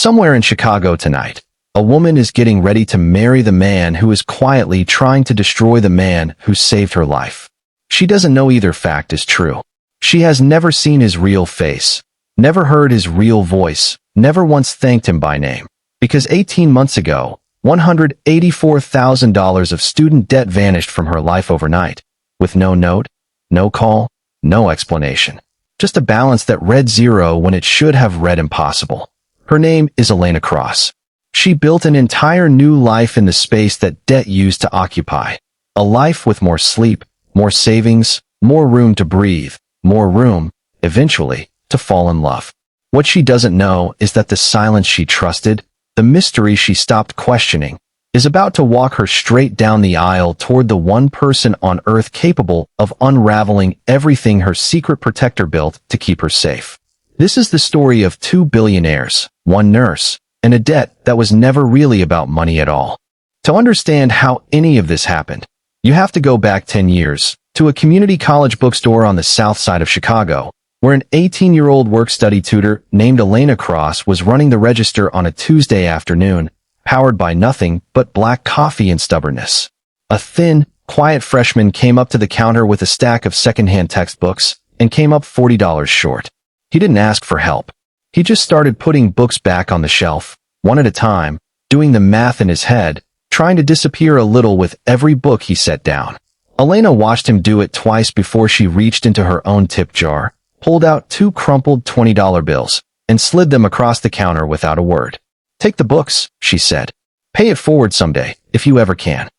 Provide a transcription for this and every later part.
Somewhere in Chicago tonight, a woman is getting ready to marry the man who is quietly trying to destroy the man who saved her life. She doesn't know either fact is true. She has never seen his real face, never heard his real voice, never once thanked him by name. Because 18 months ago, $184,000 of student debt vanished from her life overnight, with no note, no call, no explanation. Just a balance that read zero when it should have read impossible. Her name is Elena Cross. She built an entire new life in the space that debt used to occupy. A life with more sleep, more savings, more room to breathe, more room, eventually, to fall in love. What she doesn't know is that the silence she trusted, the mystery she stopped questioning, is about to walk her straight down the aisle toward the one person on earth capable of unraveling everything her secret protector built to keep her safe. This is the story of two billionaires, one nurse, and a debt that was never really about money at all. To understand how any of this happened, you have to go back 10 years, to a community college bookstore on the south side of Chicago, where an 18-year-old work-study tutor named Elena Cross was running the register on a Tuesday afternoon, powered by nothing but black coffee and stubbornness. A thin, quiet freshman came up to the counter with a stack of secondhand textbooks and came up $40 short. He didn't ask for help. He just started putting books back on the shelf, one at a time, doing the math in his head, trying to disappear a little with every book he set down. Elena watched him do it twice before she reached into her own tip jar, pulled out two crumpled $20 bills, and slid them across the counter without a word. "Take the books," she said. "Pay it forward someday, if you ever can."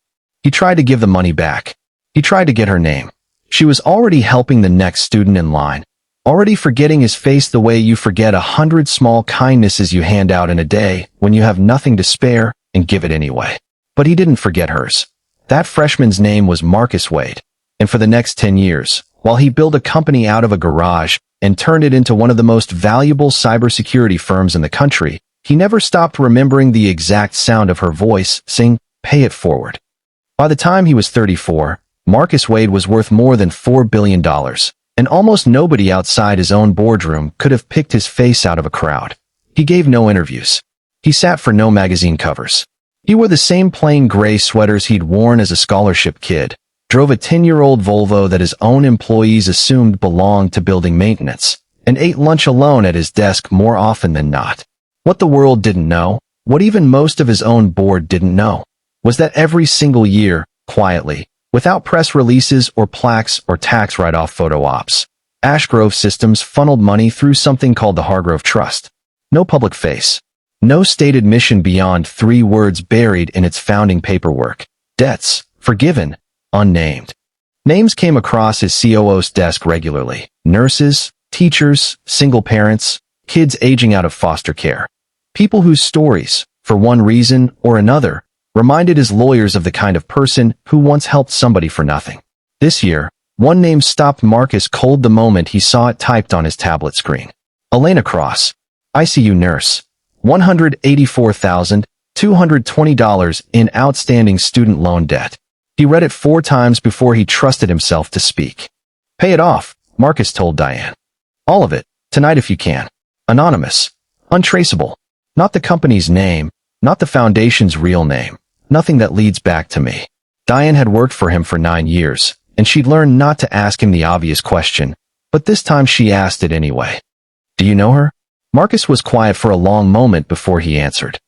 He tried to give the money back. He tried to get her name. She was already helping the next student in line, already forgetting his face the way you forget 100 small kindnesses you hand out in a day when you have nothing to spare and give it anyway. But he didn't forget hers. That freshman's name was Marcus Wade, and for the next 10 years, while he built a company out of a garage and turned it into one of the most valuable cybersecurity firms in the country, he never stopped remembering the exact sound of her voice saying, "Pay it forward." By the time he was 34, Marcus Wade was worth more than $4 billion, and almost nobody outside his own boardroom could have picked his face out of a crowd. He gave no interviews. He sat for no magazine covers. He wore the same plain gray sweaters he'd worn as a scholarship kid, drove a 10-year-old Volvo that his own employees assumed belonged to building maintenance, and ate lunch alone at his desk more often than not. What the world didn't know, what even most of his own board didn't know, was that every single year, quietly, without press releases or plaques or tax write-off photo ops, Ashgrove Systems funneled money through something called the Hargrove Trust. No public face. No stated mission beyond 3 words buried in its founding paperwork. Debts, forgiven, unnamed. Names came across his COO's desk regularly. Nurses, teachers, single parents, kids aging out of foster care. People whose stories, for one reason or another, reminded his lawyers of the kind of person who once helped somebody for nothing. This year, one name stopped Marcus cold the moment he saw it typed on his tablet screen. Elena Cross, ICU nurse, $184,220 in outstanding student loan debt. He read it 4 times before he trusted himself to speak. "Pay it off," Marcus told Diane. "All of it, tonight if you can. Anonymous. Untraceable. Not the company's name, not the foundation's real name. Nothing that leads back to me." Diane had worked for him for 9 years, and she'd learned not to ask him the obvious question, but this time she asked it anyway. "Do you know her?" Marcus was quiet for a long moment before he answered.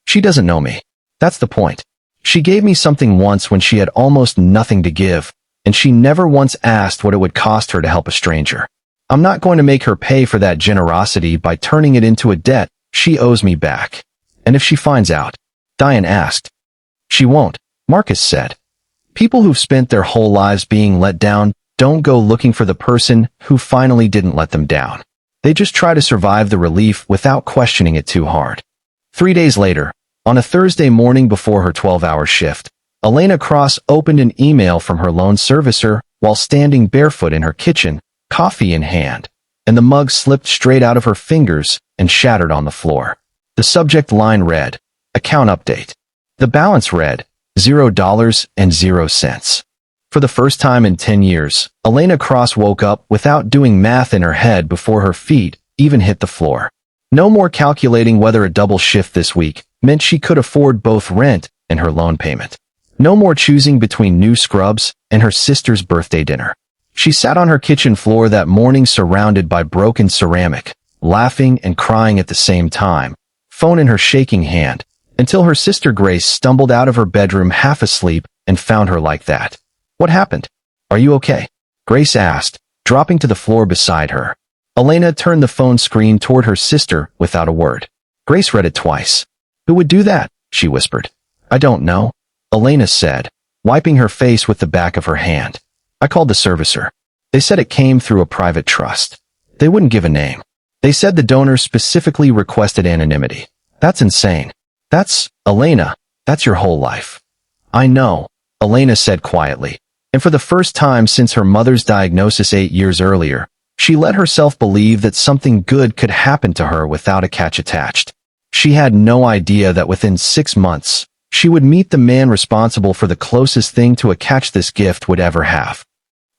"She doesn't know me. That's the point. She gave me something once when she had almost nothing to give, and she never once asked what it would cost her to help a stranger. I'm not going to make her pay for that generosity by turning it into a debt she owes me back. And if she finds out?" Diane asked. "She won't," Marcus said. "People who've spent their whole lives being let down don't go looking for the person who finally didn't let them down. They just try to survive the relief without questioning it too hard." 3 days later, on a Thursday morning before her 12-hour shift, Elena Cross opened an email from her loan servicer while standing barefoot in her kitchen, coffee in hand, and the mug slipped straight out of her fingers and shattered on the floor. The subject line read, "Account update." The balance read, $0.00. For the first time in 10 years, Elena Cross woke up without doing math in her head before her feet even hit the floor. No more calculating whether a double shift this week meant she could afford both rent and her loan payment. No more choosing between new scrubs and her sister's birthday dinner. She sat on her kitchen floor that morning surrounded by broken ceramic, laughing and crying at the same time, phone in her shaking hand, until her sister Grace stumbled out of her bedroom half asleep and found her like that. "What happened? Are you okay?" Grace asked, dropping to the floor beside her. Elena turned the phone screen toward her sister without a word. Grace read it twice. "Who would do that?" she whispered. "I don't know," Elena said, wiping her face with the back of her hand. "I called the servicer. They said it came through a private trust. They wouldn't give a name. They said the donor specifically requested anonymity. That's insane." Elena, that's your whole life." "I know," Elena said quietly, and for the first time since her mother's diagnosis 8 years earlier, she let herself believe that something good could happen to her without a catch attached. She had no idea that within 6 months, she would meet the man responsible for the closest thing to a catch this gift would ever have.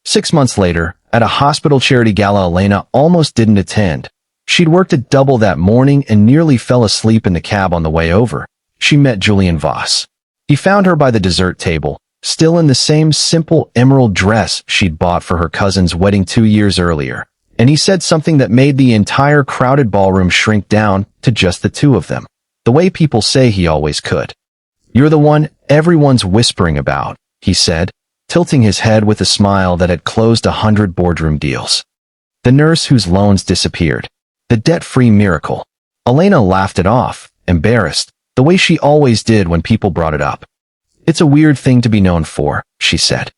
6 months later, at a hospital charity gala Elena almost didn't attend. She'd worked a double that morning and nearly fell asleep in the cab on the way over. She met Julian Voss. He found her by the dessert table, still in the same simple emerald dress she'd bought for her cousin's wedding 2 years earlier, and he said something that made the entire crowded ballroom shrink down to just the two of them, the way people say he always could. "You're the one everyone's whispering about," he said, tilting his head with a smile that had closed 100 boardroom deals. "The nurse whose loans disappeared. The debt-free miracle." Elena laughed it off, embarrassed, the way she always did when people brought it up. "It's a weird thing to be known for," she said.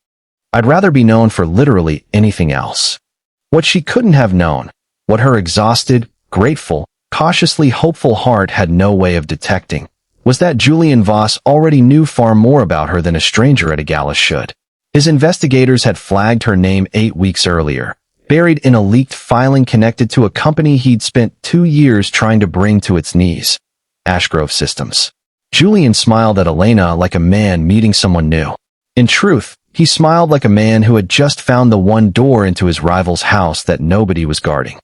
"I'd rather be known for literally anything else." What she couldn't have known, what her exhausted, grateful, cautiously hopeful heart had no way of detecting, was that Julian Voss already knew far more about her than a stranger at a gala should. His investigators had flagged her name 8 weeks earlier, buried in a leaked filing connected to a company he'd spent 2 years trying to bring to its knees, Ashgrove Systems. Julian smiled at Elena like a man meeting someone new. In truth, he smiled like a man who had just found the one door into his rival's house that nobody was guarding.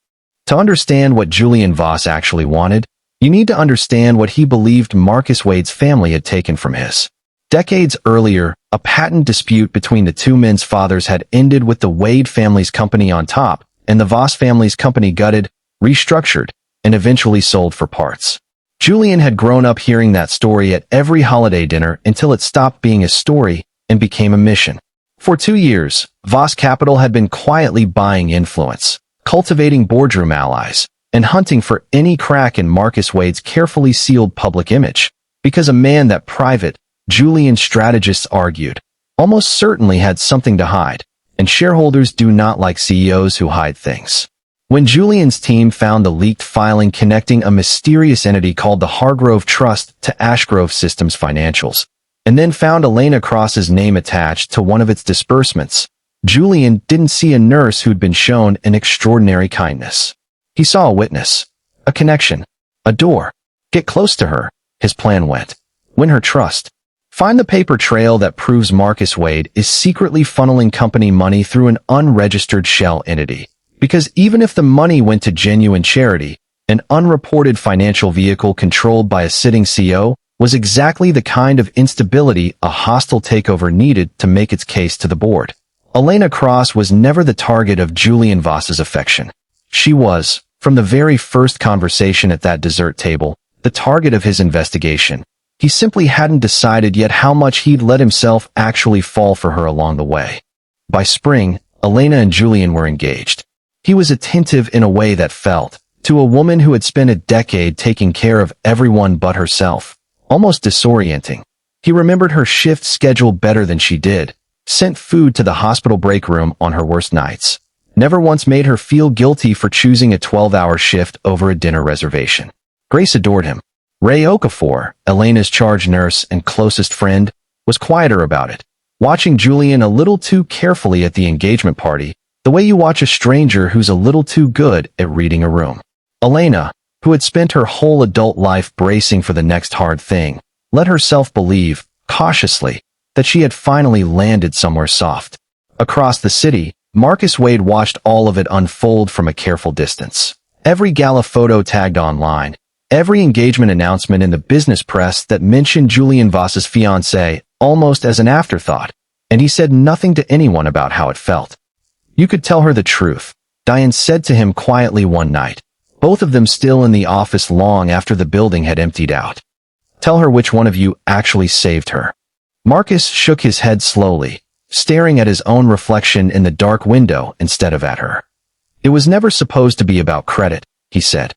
To understand what Julian Voss actually wanted, you need to understand what he believed Marcus Wade's family had taken from his. Decades earlier, a patent dispute between the two men's fathers had ended with the Wade family's company on top and the Voss family's company gutted, restructured, and eventually sold for parts. Julian had grown up hearing that story at every holiday dinner until it stopped being a story and became a mission. For 2 years, Voss Capital had been quietly buying influence, cultivating boardroom allies, and hunting for any crack in Marcus Wade's carefully sealed public image, because a man that private, Julian strategists argued, almost certainly had something to hide, and shareholders do not like CEOs who hide things. When Julian's team found the leaked filing connecting a mysterious entity called the Hargrove Trust to Ashgrove Systems financials, and then found Elena Cross's name attached to one of its disbursements, Julian didn't see a nurse who'd been shown an extraordinary kindness. He saw a witness, a connection, a door. Get close to her, his plan went. Win her trust. Find the paper trail that proves Marcus Wade is secretly funneling company money through an unregistered shell entity. Because even if the money went to genuine charity, an unreported financial vehicle controlled by a sitting CEO was exactly the kind of instability a hostile takeover needed to make its case to the board. Elena Cross was never the target of Julian Voss's affection. She was, from the very first conversation at that dessert table, the target of his investigation. He simply hadn't decided yet how much he'd let himself actually fall for her along the way. By spring, Elena and Julian were engaged. He was attentive in a way that felt, to a woman who had spent a decade taking care of everyone but herself, almost disorienting. He remembered her shift schedule better than she did, sent food to the hospital break room on her worst nights, never once made her feel guilty for choosing a 12-hour shift over a dinner reservation. Grace adored him. Ray Okafor, Elena's charge nurse and closest friend, was quieter about it, watching Julian a little too carefully at the engagement party, the way you watch a stranger who's a little too good at reading a room. Elena, who had spent her whole adult life bracing for the next hard thing, let herself believe, cautiously, that she had finally landed somewhere soft. Across the city, Marcus Wade watched all of it unfold from a careful distance. Every gala photo tagged online, every engagement announcement in the business press that mentioned Julian Voss's fiancée almost as an afterthought, and he said nothing to anyone about how it felt. You could tell her the truth, Diane said to him quietly one night, both of them still in the office long after the building had emptied out. Tell her which one of you actually saved her. Marcus shook his head slowly, staring at his own reflection in the dark window instead of at her. It was never supposed to be about credit, he said.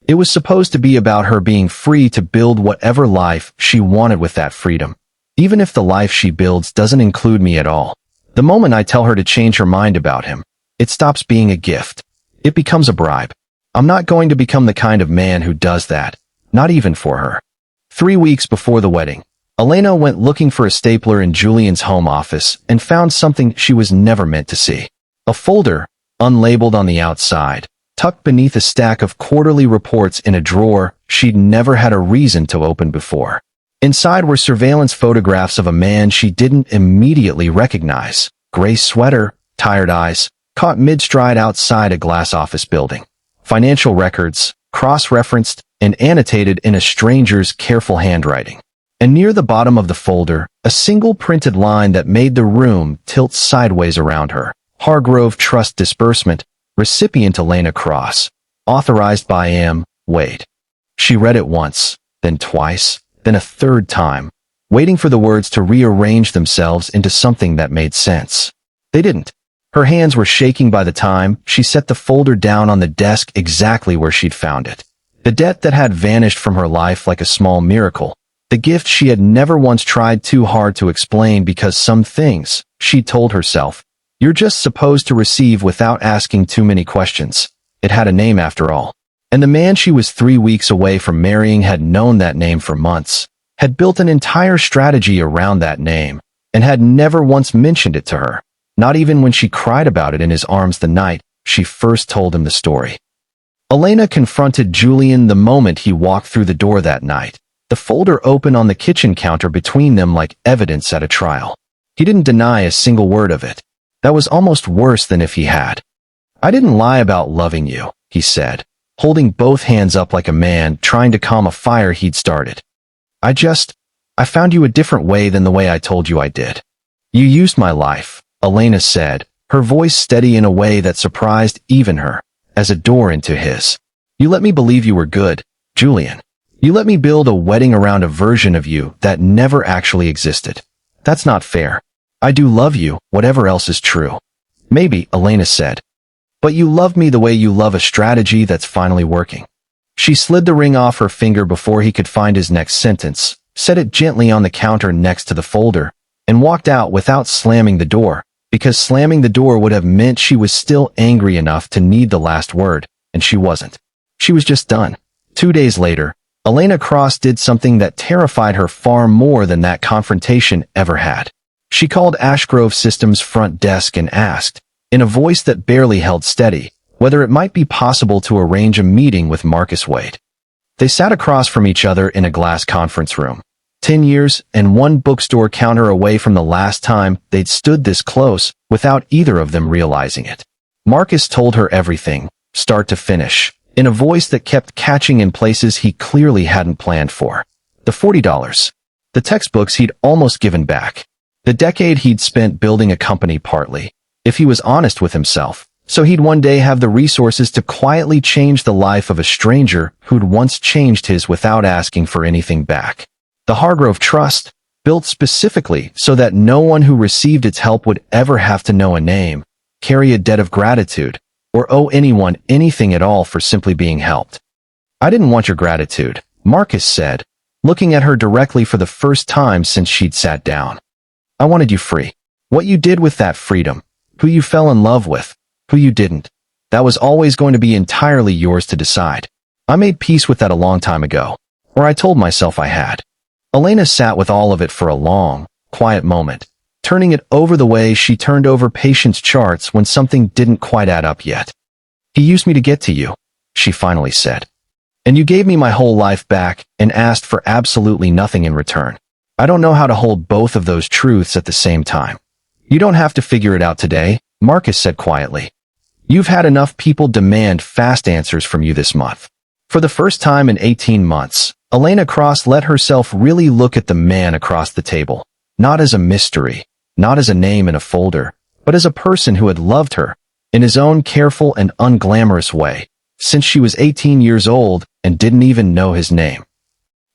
It was supposed to be about her being free to build whatever life she wanted with that freedom, even if the life she builds doesn't include me at all. The moment I tell her to change her mind about him, it stops being a gift. It becomes a bribe. I'm not going to become the kind of man who does that, not even for her. 3 weeks before the wedding, Elena went looking for a stapler in Julian's home office and found something she was never meant to see. A folder, unlabeled on the outside, tucked beneath a stack of quarterly reports in a drawer she'd never had a reason to open before. Inside were surveillance photographs of a man she didn't immediately recognize. Gray sweater, tired eyes, caught mid-stride outside a glass office building. Financial records, cross-referenced and annotated in a stranger's careful handwriting. And near the bottom of the folder, a single printed line that made the room tilt sideways around her. Hargrove Trust Disbursement, recipient Elena Cross, authorized by M. Wade. She read it once, then twice, then a third time, waiting for the words to rearrange themselves into something that made sense. They didn't. Her hands were shaking by the time she set the folder down on the desk exactly where she'd found it. The debt that had vanished from her life like a small miracle. The gift she had never once tried too hard to explain because some things, she told herself, you're just supposed to receive without asking too many questions. It had a name after all. And the man she was 3 weeks away from marrying had known that name for months, had built an entire strategy around that name, and had never once mentioned it to her, not even when she cried about it in his arms the night she first told him the story. Elena confronted Julian the moment he walked through the door that night, the folder open on the kitchen counter between them like evidence at a trial. He didn't deny a single word of it. That was almost worse than if he had. I didn't lie about loving you, he said, holding both hands up like a man trying to calm a fire he'd started. I found you a different way than the way I told you I did. You used my life, Elena said, her voice steady in a way that surprised even her, as a door into his. You let me believe you were good, Julian. You let me build a wedding around a version of you that never actually existed. That's not fair. I do love you, whatever else is true. Maybe, Elena said. But you love me the way you love a strategy that's finally working. She slid the ring off her finger before he could find his next sentence, set it gently on the counter next to the folder, and walked out without slamming the door, because slamming the door would have meant she was still angry enough to need the last word, and she wasn't. She was just done. 2 days later, Elena Cross did something that terrified her far more than that confrontation ever had. She called Ashgrove Systems' front desk and asked, in a voice that barely held steady, whether it might be possible to arrange a meeting with Marcus Wade. They sat across from each other in a glass conference room, 10 years and one bookstore counter away from the last time they'd stood this close without either of them realizing it. Marcus told her everything, start to finish, in a voice that kept catching in places he clearly hadn't planned for. The $40. The textbooks he'd almost given back. The decade he'd spent building a company partly, if he was honest with himself, so he'd one day have the resources to quietly change the life of a stranger who'd once changed his without asking for anything back. The Hargrove Trust, built specifically so that no one who received its help would ever have to know a name, carry a debt of gratitude, or owe anyone anything at all for simply being helped. I didn't want your gratitude, Marcus said, looking at her directly for the first time since she'd sat down. I wanted you free. What you did with that freedom, who you fell in love with, who you didn't, that was always going to be entirely yours to decide. I made peace with that a long time ago, or I told myself I had. Elena sat with all of it for a long, quiet moment, turning it over the way she turned over patience charts when something didn't quite add up yet. He used me to get to you, she finally said. And you gave me my whole life back and asked for absolutely nothing in return. I don't know how to hold both of those truths at the same time. You don't have to figure it out today, Marcus said quietly. You've had enough people demand fast answers from you this month. For the first time in 18 months, Elena Cross let herself really look at the man across the table, not as a mystery, not as a name in a folder, but as a person who had loved her, in his own careful and unglamorous way, since she was 18 years old and didn't even know his name.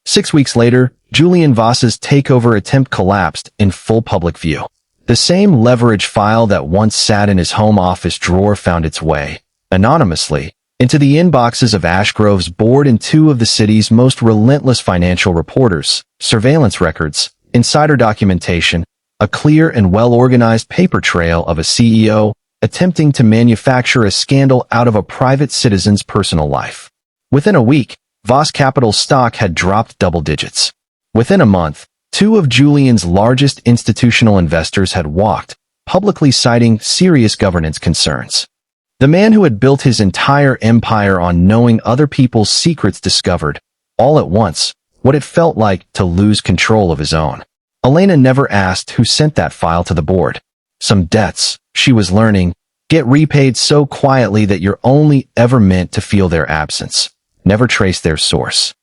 6 weeks later, Julian Voss's takeover attempt collapsed in full public view. The same leverage file that once sat in his home office drawer found its way, anonymously, into the inboxes of Ashgrove's board and two of the city's most relentless financial reporters, surveillance records, insider documentation, a clear and well-organized paper trail of a CEO attempting to manufacture a scandal out of a private citizen's personal life. Within a week, Voss Capital's stock had dropped double digits. Within a month, two of Julian's largest institutional investors had walked, publicly citing serious governance concerns. The man who had built his entire empire on knowing other people's secrets discovered, all at once, what it felt like to lose control of his own. Elena never asked who sent that file to the board. Some debts, she was learning, get repaid so quietly that you're only ever meant to feel their absence, never trace their source.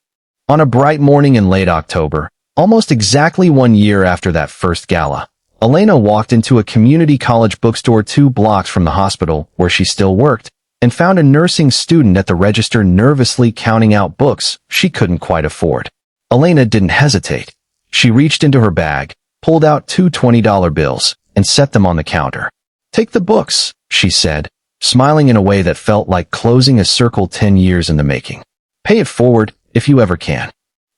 On a bright morning in late October, almost exactly 1 year after that first gala, Elena walked into a community college bookstore 2 blocks from the hospital where she still worked, and found a nursing student at the register nervously counting out books she couldn't quite afford. Elena didn't hesitate. She reached into her bag, pulled out 2 $20 bills, and set them on the counter. "Take the books," she said, smiling in a way that felt like closing a circle 10 years in the making. "Pay it forward, if you ever can."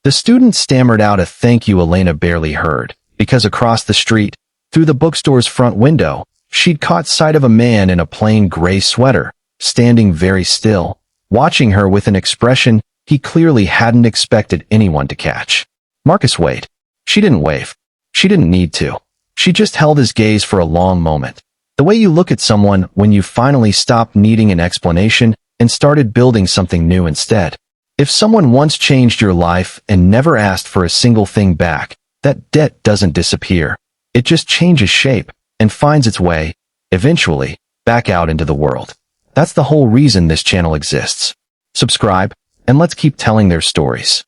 The student stammered out a thank you Elena barely heard, because across the street, through the bookstore's front window, she'd caught sight of a man in a plain gray sweater, standing very still, watching her with an expression he clearly hadn't expected anyone to catch. Marcus Wade. She didn't wave. She didn't need to. She just held his gaze for a long moment. The way you look at someone when you finally stopped needing an explanation and started building something new instead. If someone once changed your life and never asked for a single thing back, that debt doesn't disappear. It just changes shape and finds its way, eventually, back out into the world. That's the whole reason this channel exists. Subscribe, and let's keep telling their stories.